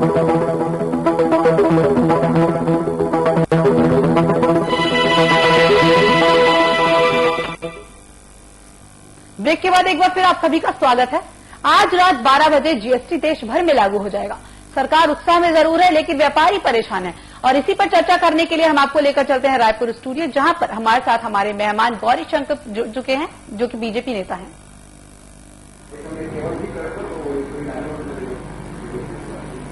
Break के बाद एक बार फिर आप सभी का स्वागत है। आज रात 12 बजे जीएसटी देश भर में लागू हो जाएगा। सरकार उत्साह में जरूर है, लेकिन व्यापारी परेशान है और इसी पर चर्चा करने के लिए हम आपको लेकर चलते हैं रायपुर स्टूडियो, जहां पर हमारे साथ हमारे मेहमान गौरी शंकर जुड़ चुके हैं, जो कि बीजेपी नेता हैं।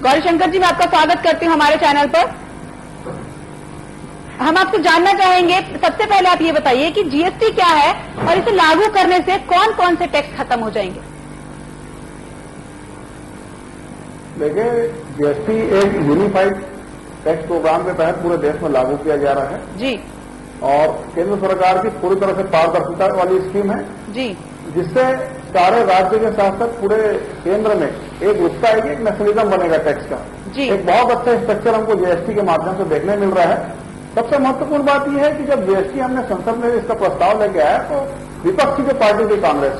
गौरी शंकर जी, मैं आपका स्वागत करती हूं हमारे चैनल पर। हम आपसे जानना चाहेंगे, सबसे पहले आप ये बताइए कि जीएसटी क्या है और इसे लागू करने से कौन कौन से टैक्स खत्म हो जाएंगे। देखिए, जीएसटी एक यूनिफाइड टैक्स प्रोग्राम के तहत पूरे देश में लागू किया जा रहा है जी, और केंद्र सरकार की पूरी तरह से पारदर्शिता वाली स्कीम है जी, जिससे सारे राज्य के साथ साथ पूरे केंद्र में एक रुकता है कि एक नेशनलिज्म बनेगा टैक्स का जी। एक बहुत अच्छा स्ट्रक्चर हमको जीएसटी के माध्यम से देखने मिल रहा है। सबसे महत्वपूर्ण बात यह है कि जब जीएसटी हमने संसद में इसका प्रस्ताव लेके आया तो विपक्षी जो पार्टी थी कांग्रेस,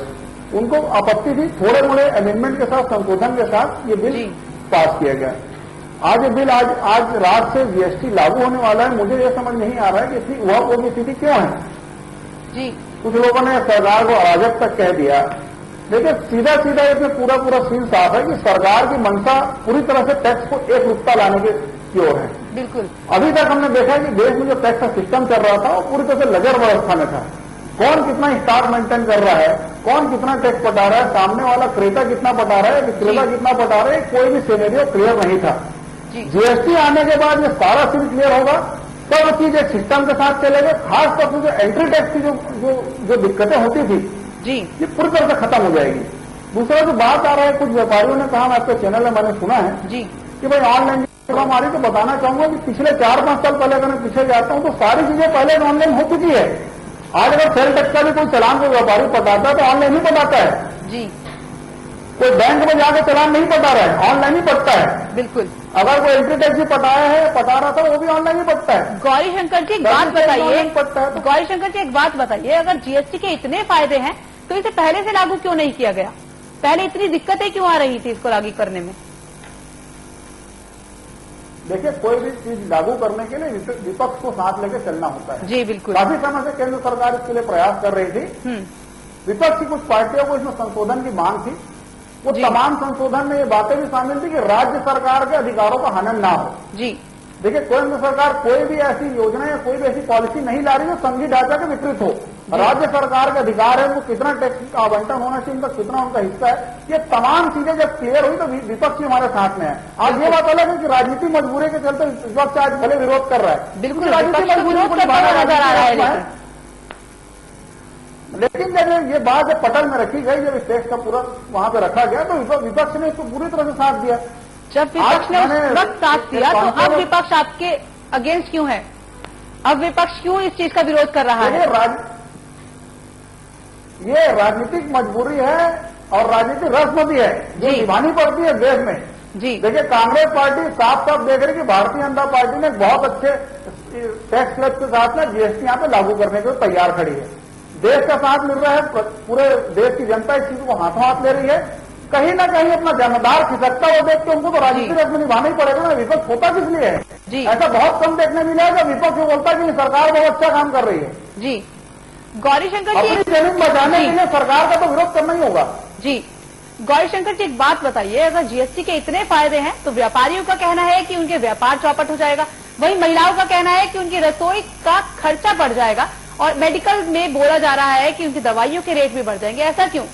उनको आपत्ति थी। थोड़े मोड़े अमेंडमेंट के साथ, संशोधन के साथ ये बिल पास किया गया। आज ये बिल आज रात से जीएसटी लागू होने वाला है। मुझे ये समझ नहीं आ रहा है कि इतनी उहापोह की स्थिति क्यों है जी। कुछ लोगों ने सरकार को अराजक तक कह दिया। देखिए, सीधा सीधा इसमें पूरा सीन साफ है कि सरकार की मंशा पूरी तरह से टैक्स को एक रूपता लाने की ओर है। बिल्कुल। अभी तक हमने देखा कि देश में जो टैक्स का सिस्टम चल रहा था वो पूरी तरह से लगर व्यवस्था में था। कौन कितना स्टाक मेंटेन कर रहा है, कौन कितना टैक्स पटा रहा है, सामने वाला क्रेता कितना पटा रहा है, विक्रेता कितना पटा रहा है, कोई भी सिनेरियो क्लियर नहीं था। जीएसटी आने के बाद ये सारा सीन क्लियर होगा, सब चीज एक सिस्टम के साथ चलेगा। खासतौर से जो एंट्री टैक्स की जो दिक्कतें होती थी जी, ये पूरी तरह से खत्म हो जाएगी। दूसरा जो बात आ रहा है, कुछ व्यापारियों ने कहा, आपके चैनल में मैंने सुना है जी कि भाई ऑनलाइन प्रॉब्लम आ रही, तो बताना चाहूंगा कि पिछले 4-5 साल पहले अगर मैं पीछे जाता हूं तो सारी चीजें पहले ऑनलाइन हो चुकी है। आज अगर सेल टैक्स का भी कोई चालान कोई व्यापारी पटाता है तो ऑनलाइन ही पटाता है जी। कोई बैंक में जाकर चालान नहीं पटा रहा है, ऑनलाइन ही पटता है। बिल्कुल। अगर कोई एंट्री टैक्स भी पटा रहा था वो भी ऑनलाइन ही पटता है। गौरी शंकर जी, एक बात बताइए, पटता है तो गौरी शंकर जी एक बात बताइए, अगर जीएसटी के इतने फायदे हैं तो इसे पहले से लागू क्यों नहीं किया गया? पहले इतनी दिक्कतें क्यों आ रही थी इसको लागू करने में? देखिए, कोई भी चीज लागू करने के लिए विपक्ष को साथ लेकर चलना होता है। जी बिल्कुल। काफी समय से केंद्र सरकार इसके लिए प्रयास कर रही थी। विपक्ष की कुछ पार्टियों को इसमें संशोधन की मांग थी। वो तमाम संशोधन में ये बातें भी शामिल थी कि राज्य सरकार के अधिकारों का हनन ना हो। जी। देखिए, केंद्र सरकार कोई भी ऐसी योजना या कोई भी ऐसी पॉलिसी नहीं ला रही जो संघीय ढांचा के विपरीत हो। राज्य सरकार के अधिकार है, उनको कितना टैक्स का आवंटन होना चाहिए, उनका कितना उनका हिस्सा है, ये तमाम चीजें जब क्लियर हुई तो विपक्ष हमारे साथ में है। आज ये बात अलग है कि राजनीति मजबूरी के चलते विपक्ष आज भले विरोध कर रहा है। बिल्कुल, राजनीति मजबूरी नजर आ रहा है, लेकिन जब ये बात जब पटल में रखी गई, जब इस टैक्स का पूरा वहां पे रखा गया तो विपक्ष ने इसको पूरी तरह से साथ दिया। जब विपक्ष ने उस वक्त साथ दिया तो अब विपक्ष आपके अगेंस्ट क्यों है? अब विपक्ष क्यों इस चीज का विरोध कर रहा है? ये राजनीतिक मजबूरी है और राजनीतिक रस्म भी है जो निभानी पड़ती है देश में। जी देखिए, कांग्रेस पार्टी साफ साफ देख रही कि भारतीय जनता पार्टी ने बहुत अच्छे टैक्स क्लब के साथ में जीएसटी यहाँ पे लागू करने के लिए तैयार खड़ी है। देश का साथ मिल रहा है, पूरे देश की जनता इस चीज को हाथों हाथ ले रही है। कहीं ना कहीं अपना जन्मदार खिसकता वो देख के उनको तो राजनीतिक रस्म निभाना ही पड़ेगा ना। विपक्ष होता किस लिए है? जी, ऐसा बहुत कम देखने मिला है जब विपक्ष बोलता है कि सरकार बहुत अच्छा काम कर रही है। जी, गौरी शंकर जी, अपनी जमीन बचाने के लिए सरकार का तो विरोध करना ही होगा। जी, गौरी शंकर जी एक बात बताइए, अगर जीएसटी के इतने फायदे हैं तो व्यापारियों का कहना है कि उनके व्यापार चौपट हो जाएगा, वहीं महिलाओं का कहना है कि उनकी रसोई का खर्चा बढ़ जाएगा और मेडिकल में बोला जा रहा है कि उनकी दवाइयों के रेट भी बढ़ जाएंगे। ऐसा क्यों?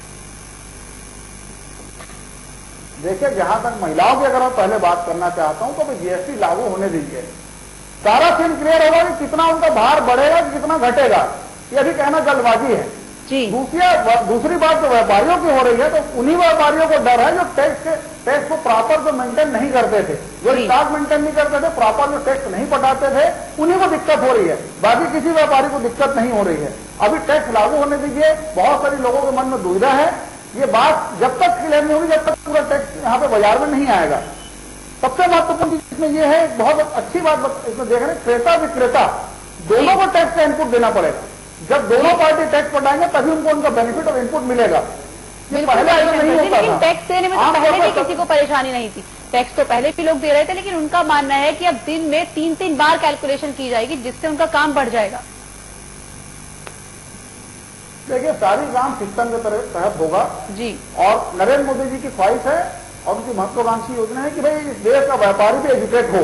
देखिए, जहां तक महिलाओं की अगर मैं पहले बात करना चाहता हूं तो जीएसटी लागू होने दीजिए, सारा सीन क्लियर होगा कि कितना उनका भार बढ़ेगा कि कितना घटेगा। ये अभी कहना जल्दबाजी है। जी। दूसरी बात जो व्यापारियों की हो रही है तो उन्हीं व्यापारियों को डर है जो टैक्स को प्रॉपर जो मेंटेन नहीं करते थे, जो स्टॉक मेंटेन नहीं करते थे, प्रॉपर जो टैक्स नहीं पटाते थे, उन्हीं को दिक्कत हो रही है। बाकी किसी व्यापारी को दिक्कत नहीं हो रही है। अभी टैक्स लागू होने दीजिए। बहुत सारे लोगों के मन में दुविधा है। ये बात जब तक क्लियर नहीं होगी, जब तक पूरा टैक्स यहाँ पे बाजार में नहीं आएगा। सबसे महत्वपूर्ण चीज इसमें यह है, बहुत अच्छी बात इसमें देख रहे हैं, क्रेता विक्रेता दोनों को टैक्स का इनपुट देना पड़ेगा। जब दोनों पार्टी टैक्स पटाएंगे तभी उनको उनका बेनिफिट और इनपुट मिलेगा। ये पहले ऐसा नहीं होता था। टैक्स देने में तो पहले भी किसी को परेशानी नहीं थी, टैक्स तो पहले भी लोग दे रहे थे, लेकिन उनका मानना है कि अब दिन में 3-3 बार कैलकुलेशन की जाएगी, जिससे उनका काम बढ़ जाएगा। देखिए, सारी काम सिस्टम के तहत होगा जी। और नरेंद्र मोदी जी की ख्वाहिश है और उनकी महत्वाकांक्षी योजना है कि भाई इस देश का व्यापारी भी एजुकेट हो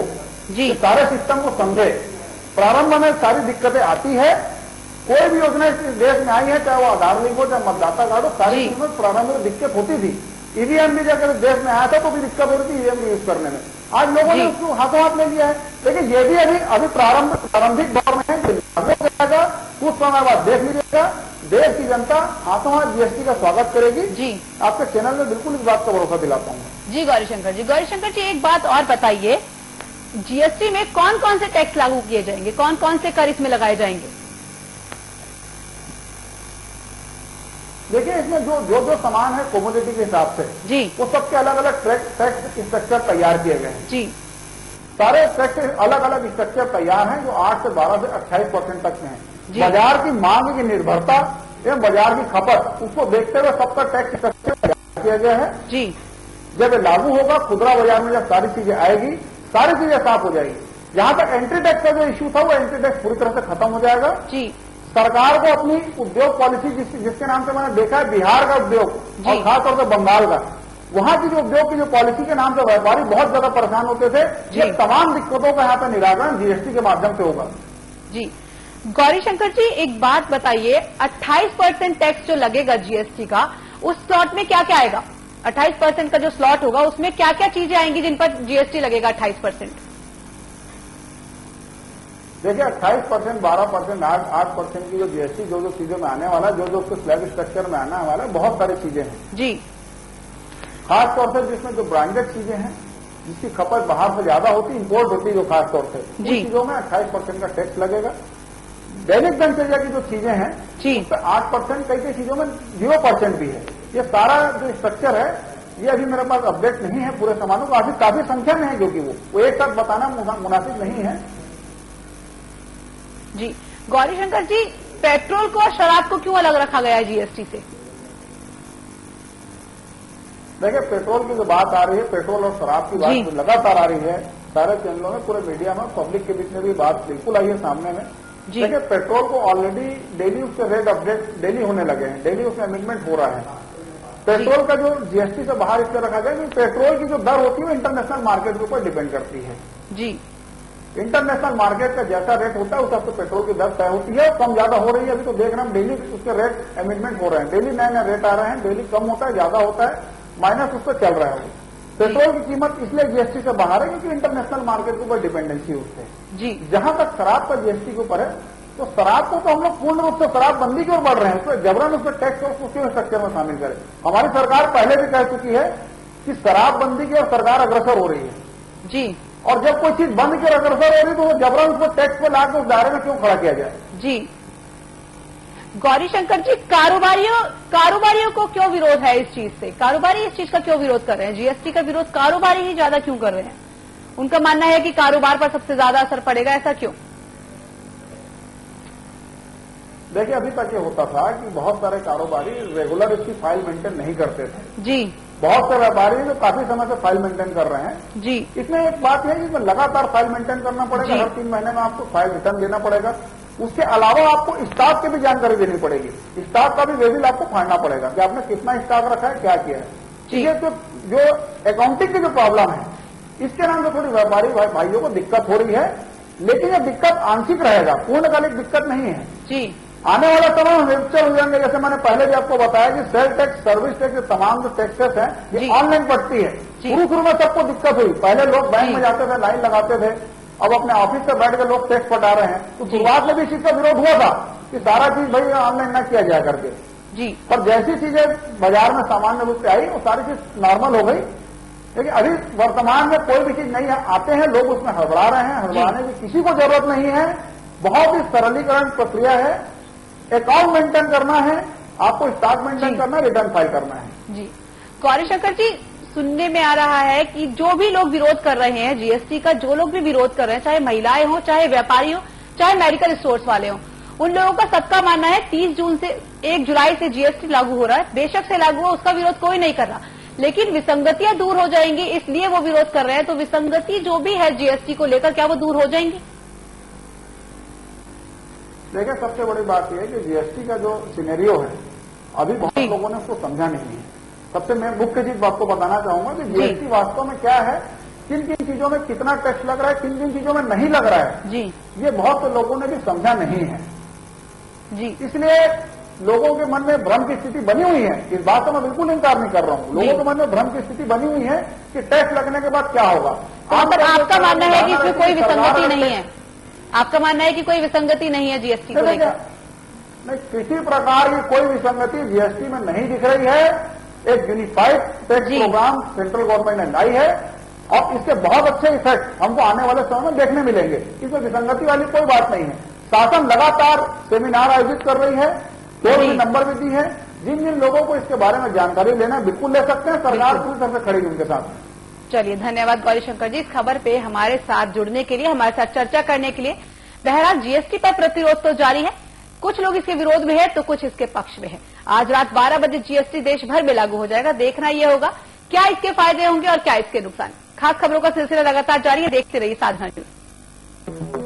जी। कि सारे सिस्टम को समझे। प्रारंभ में सारी दिक्कतें आती है, कोई भी योजना इस देश में आई है, चाहे वो आधार लिंक हो, चाहे मतदाता कार्ड हो, सारी चीजों में प्रारंभ में दिक्कत होती थी। ईवीएम भी जब देश में आया था तो भी दिक्कत हो रही थी ईवीएम यूज करने में। आज लोगों ने उसको हाथों हाथ ले लिया है, लेकिन ये भी अभी प्रारंभिक दौर में है। कुछ समय बाद देख लीजिएगा, देश की जनता हाथों हाथ जीएसटी का स्वागत करेगी। जी, आपके चैनल में बिल्कुल इस बात का भरोसा दिलाता हूँ। जी गौरीशंकर जी, गौरीशंकर जी एक बात और बताइए, जीएसटी में कौन कौन से टैक्स लागू किए जाएंगे, कौन कौन से कर इसमें लगाए जाएंगे? देखिए, इसमें जो सामान है कमोडिटी के हिसाब से जी, वो सबके अलग अलग टैक्स स्ट्रक्चर तैयार किए गए हैं। जी, सारे टैक्स अलग अलग स्ट्रक्चर तैयार हैं जो 8 से 12 से 28% तक में जी। है। बाजार की मांग की निर्भरता एवं बाजार की खपत, उसको देखते हुए सबका टैक्स स्ट्रक्चर तैयार किया गया है। जी, जब ये लागू होगा, खुदरा बाजार में जब सारी चीजें आएगी, सारी चीजें साफ हो जाएगी। जहां तक एंट्री टैक्स का जो इश्यू था, वो एंट्री टैक्स पूरी तरह से खत्म हो जाएगा। जी, सरकार को अपनी उद्योग पॉलिसी जिसके नाम से मैंने देखा है बिहार का उद्योग और खासतौर से बंगाल का, वहां की जो उद्योग की जो पॉलिसी के नाम से व्यापारी बहुत ज्यादा परेशान होते थे, ये तमाम दिक्कतों का यहाँ पे निराकरण जीएसटी के माध्यम से होगा। जी। गौरीशंकर जी एक बात बताइए, 28% टैक्स जो लगेगा जीएसटी का, उस स्लॉट में क्या क्या आएगा? 28% का जो स्लॉट होगा उसमें क्या क्या चीजें आएंगी जिन पर जीएसटी लगेगा 28%? देखिए, 28%, 12%, 8% की जो जीएसटी जो चीजों में आने वाला है, जो उसके स्लैब स्ट्रक्चर में आने वाला है, बहुत सारी चीजें हैं। जी, खासतौर से जिसमें जो ब्रांडेड चीजें हैं, जिसकी खपत बाहर से ज्यादा होती, इंपोर्ट होती है जो खासतौर से, उन चीजों में 28% का टैक्स लगेगा। दैनिक दिनचर्या की जो चीजें हैं, उस पर 8%, कई चीजों में 0% भी है। ये सारा जो स्ट्रक्चर है, ये अभी मेरे पास अपडेट नहीं है पूरे सामानों का, काफी संख्या में है, क्योंकि वो एक साथ बताना मुनासिब नहीं है। जी, गौरीशंकर जी, पेट्रोल को और शराब को क्यों अलग रखा गया है जीएसटी से? देखिए, पेट्रोल की जो बात आ रही है, पेट्रोल और शराब की बात लगातार आ रही है, सारे चैनलों में, पूरे मीडिया में, पब्लिक के बीच में भी बात बिल्कुल आई है सामने में। देखिए, पेट्रोल को ऑलरेडी डेली उसके रेट अपडेट डेली होने लगे हैं, डेली उसमें अमेंडमेंट हो रहा है। पेट्रोल का जो जीएसटी से बाहर इसलिए रखा गया कि पेट्रोल की जो दर होती है वो इंटरनेशनल मार्केट के ऊपर डिपेंड करती है। जी, इंटरनेशनल मार्केट का जैसा रेट होता है उस हिसाब से पेट्रोल की दर तय होती है, कम ज्यादा हो रही है। अभी तो देख रहे हैं डेली उसके रेट अमेंडमेंट हो रहे हैं, डेली नए नए रेट आ रहे हैं, डेली कम होता है, ज्यादा होता है, माइनस उस पर चल रहा है। पेट्रोल की कीमत इसलिए जीएसटी से बाहर है क्योंकि इंटरनेशनल मार्केट के ऊपर डिपेंडेंसी है उससे। जी, जहां तक शराब का जीएसटी के ऊपर है, तो शराब को तो हम लोग पूर्ण रूप से शराबबंदी की ओर बढ़ रहे हैं, उसमें जबरन उसमें टैक्स और उसके स्ट्रक्चर में शामिल करें। हमारी सरकार पहले भी कह चुकी है कि शराबबंदी की ओर सरकार अग्रसर हो रही है। जी, और जब कोई चीज बंद की ओर अग्रसर हो रही है तो वो जबरन उसको टैक्स पे लाकर उस दायरे में क्यों खड़ा किया जाए? जी। गौरीशंकर जी, कारोबारियों को क्यों विरोध है इस चीज से? कारोबारी इस चीज का क्यों विरोध कर रहे हैं? जीएसटी का विरोध कारोबारी ही ज्यादा क्यों कर रहे हैं? उनका मानना है कि कारोबार पर सबसे ज्यादा असर पड़ेगा, ऐसा क्यों? देखिए, अभी तक ये होता था कि बहुत सारे कारोबारी रेगुलर इसकी फाइल मेंटेन नहीं करते थे। जी, बहुत से व्यापारी जो काफी समय से फाइल मेंटेन कर रहे हैं। जी, इसमें एक बात है कि लगातार फाइल मेंटेन करना पड़ेगा, हर 3 महीने में आपको फाइल रिटर्न देना पड़ेगा। उसके अलावा आपको स्टॉक की भी जानकारी देनी पड़ेगी, स्टॉक का भी वेबिल आपको फाड़ना पड़ेगा कि आपने कितना स्टॉक रखा है, क्या किया है। ये तो जो अकाउंटिंग की जो प्रॉब्लम है, इसके नाम से थोड़ी व्यापारी भाइयों को दिक्कत हो रही है, लेकिन यह दिक्कत आंशिक रहेगा, पूर्णकालिक दिक्कत नहीं है। जी, आने वाला समय में निश्चय हो जाएंगे। जैसे मैंने पहले भी आपको बताया कि सेल टैक्स, सर्विस टैक्स, तमाम जो टैक्सेस हैं, ये ऑनलाइन पड़ती है। शुरू में सबको दिक्कत हुई, पहले लोग बैंक में जाते थे, लाइन लगाते थे, अब अपने ऑफिस से बैठ के लोग टैक्स पटा रहे हैं। तो शुरुआत में भी इस चीज का विरोध हुआ था कि सारा चीज भाई ऑनलाइन न किया जाए करके। जी, पर जैसी चीजें बाजार में सामान्य रूप से आई, वो सारी चीज नॉर्मल हो गई। लेकिन अभी वर्तमान में कोई भी चीज नहीं है, आते हैं लोग उसमें हड़बड़ा रहे हैं। हड़बड़ाने की किसी को जरूरत नहीं है, बहुत ही सरलीकरण प्रक्रिया है। अकाउंट मेंटेन करना है, आपको स्टॉक मेंटेन करना है, रिटर्न फाइल करना है। जी, गौरीशंकर जी, सुनने में आ रहा है कि जो भी लोग विरोध कर रहे हैं जीएसटी का, जो लोग भी विरोध कर रहे हैं, चाहे महिलाएं हो, चाहे व्यापारी हो, चाहे मेडिकल स्टोर्स वाले हो, उन लोगों का सबका मानना है 30 जून से 1 जुलाई से जीएसटी लागू हो रहा है। बेशक से लागू हो, उसका विरोध कोई नहीं कर रहा, लेकिन विसंगतियां दूर हो जाएंगी, इसलिए वो विरोध कर रहे हैं। तो विसंगति जो भी है जीएसटी को लेकर, क्या वो दूर हो जाएंगी? देखिए, सबसे बड़ी बात यह है कि जीएसटी का जो सिनेरियो है, अभी बहुत लोगों ने उसको समझा नहीं है। सबसे मैं मुख्य चीज आपको बताना चाहूंगा कि जीएसटी वास्तव में क्या है, किन किन चीजों में कितना टैक्स लग रहा है, किन किन चीजों में नहीं लग रहा है जी, ये बहुत से लोगों ने भी समझा नहीं है जी, इसलिए लोगों के मन में भ्रम की स्थिति बनी हुई है। इस बात को मैं बिल्कुल इनकार नहीं कर रहा हूं। लोगों के मन में भ्रम की स्थिति बनी हुई है कि टैक्स लगने के बाद क्या होगा। आपका मानना है कि इसमें कोई विसंगति नहीं है? आपका मानना है कि कोई विसंगति नहीं है जीएसटी को लेकर? नहीं, किसी प्रकार की कोई विसंगति जीएसटी में नहीं दिख रही है। एक unified tax programme central government ने लाई है और इसके बहुत अच्छे इफेक्ट हमको आने वाले समय में देखने मिलेंगे। इसमें विसंगति वाली कोई बात नहीं है। शासन लगातार सेमिनार आयोजित कर रही है, टोल फ्री नंबर भी दी है। जिन जिन लोगों को इसके बारे में जानकारी लेना है बिल्कुल ले सकते हैं। सरकार पूरी तरह से खड़ी है उनके साथ। चलिए, धन्यवाद गौरीशंकर जी इस खबर पे हमारे साथ जुड़ने के लिए, हमारे साथ चर्चा करने के लिए। बहरहाल जीएसटी पर प्रतिरोध तो जारी है, कुछ लोग इसके विरोध में है तो कुछ इसके पक्ष में है। आज रात 12 बजे जीएसटी देश भर में लागू हो जाएगा। देखना यह होगा क्या इसके फायदे होंगे और क्या इसके नुकसान। खास खबरों का सिलसिला लगातार जारी है, देखते रहिए साधना न्यूज।